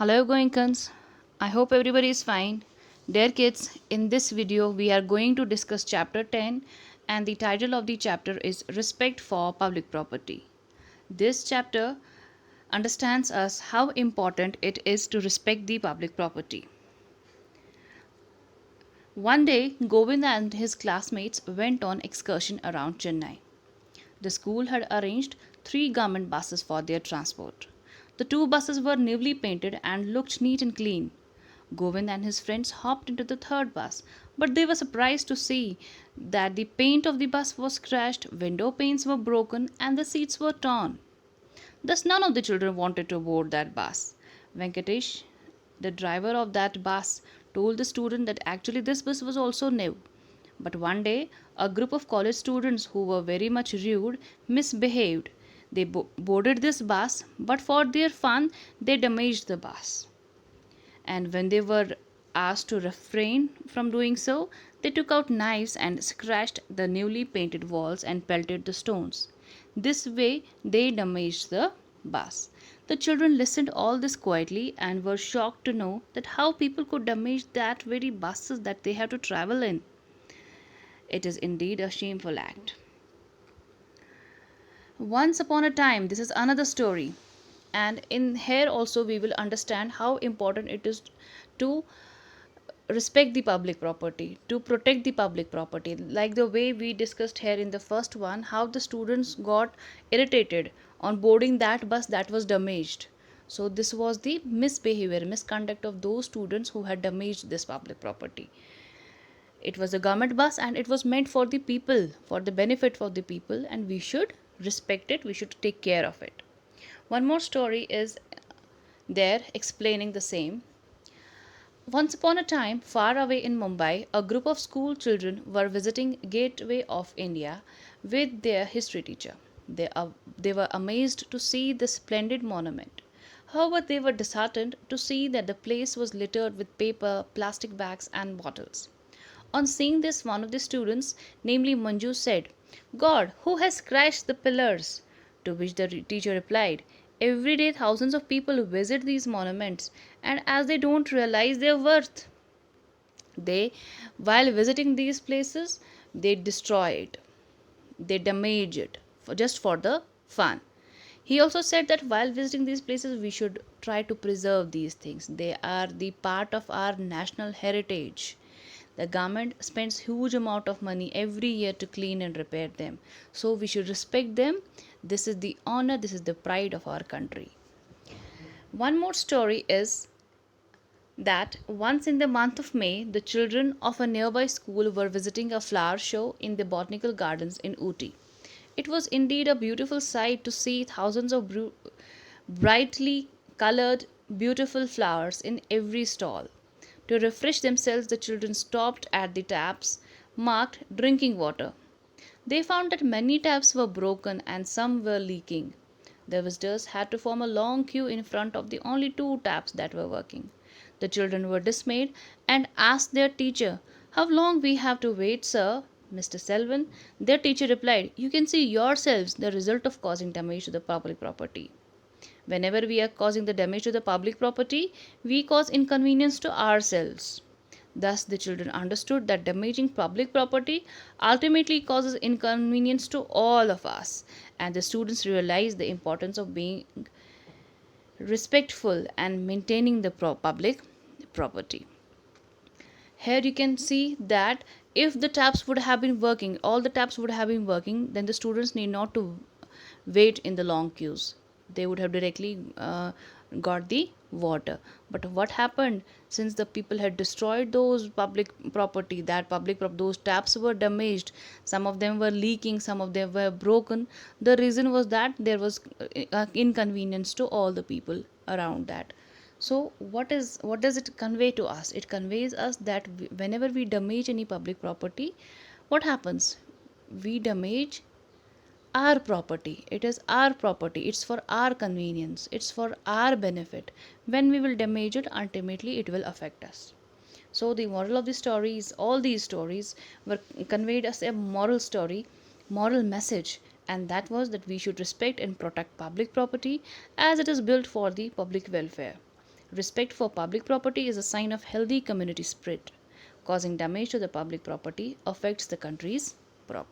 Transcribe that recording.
Hello Goenkans. I hope everybody is fine. Dear kids, in this video we are going to discuss chapter 10 and the title of the chapter is Respect for Public Property. This chapter understands us how important it is to respect the public property. One day, Govind and his classmates went on excursion around Chennai. The school had arranged 3 government buses for their transport. The 2 buses were newly painted and looked neat and clean. Govind and his friends hopped into the third bus, but they were surprised to see that the paint of the bus was scratched, window panes were broken, and the seats were torn. Thus, none of the children wanted to board that bus. Venkatesh, the driver of that bus, told the student that actually this bus was also new. But one day, a group of college students who were very much rude misbehaved. They boarded this bus, but for their fun, they damaged the bus. And when they were asked to refrain from doing so, they took out knives and scratched the newly painted walls and pelted the stones. This way, they damaged the bus. The children listened all this quietly and were shocked to know that how people could damage that very buses that they have to travel in. It is indeed a shameful act. Once upon a time, this is another story, and in here also we will understand how important it is to respect the public property, to protect the public property, like the way we discussed here in the first one, how the students got irritated on boarding that bus that was damaged. So this was the misbehavior, misconduct of those students who had damaged this public property. It was a government bus and it was meant for the people, for the benefit of the people, and we should respect it, we should take care of it. One more story is there explaining the same. Once upon a time, far away in Mumbai, a group of school children were visiting Gateway of India with their history teacher. They were amazed to see the splendid monument. However, they were disheartened to see that the place was littered with paper, plastic bags, and bottles. On seeing this, one of the students, namely Manju, said, "God, who has scratched the pillars?" To which the teacher replied, "Every day thousands of people visit these monuments, and as they don't realize their worth, they, while visiting these places, they destroy it, they damage it just for the fun." He also said that while visiting these places, we should try to preserve these things. They are the part of our national heritage. The government spends huge amount of money every year to clean and repair them. So we should respect them. This is the honor, this is the pride of our country. One more story is that once in the month of May, the children of a nearby school were visiting a flower show in the botanical gardens in Ooty. It was indeed a beautiful sight to see thousands of brightly colored, beautiful flowers in every stall. To refresh themselves, the children stopped at the taps marked drinking water. They found that many taps were broken and some were leaking. The visitors had to form a long queue in front of the only 2 taps that were working. The children were dismayed and asked their teacher, "How long we have to wait, sir?" "Mr. Selvan," their teacher replied, "you can see yourselves the result of causing damage to the public property. Whenever we are causing the damage to the public property, we cause inconvenience to ourselves." Thus, the children understood that damaging public property ultimately causes inconvenience to all of us, and the students realized the importance of being respectful and maintaining the public property. Here you can see that if the taps would have been working, all the taps would have been working, then the students need not to wait in the long queues. They would have directly got the water. But what happened, since the people had destroyed those public property, those taps were damaged, some of them were leaking, some of them were broken. The reason was that there was inconvenience to all the people around that. So what does it convey to us? It conveys us that whenever we damage any public property, what happens? We damage our property. It is our property. It's for our convenience. It's for our benefit. When we will damage it, ultimately it will affect us. So the moral of the story is all these stories were conveyed as a moral story, moral message, and that was that we should respect and protect public property as it is built for the public welfare. Respect for public property is a sign of healthy community spirit. Causing damage to the public property affects the country's progress.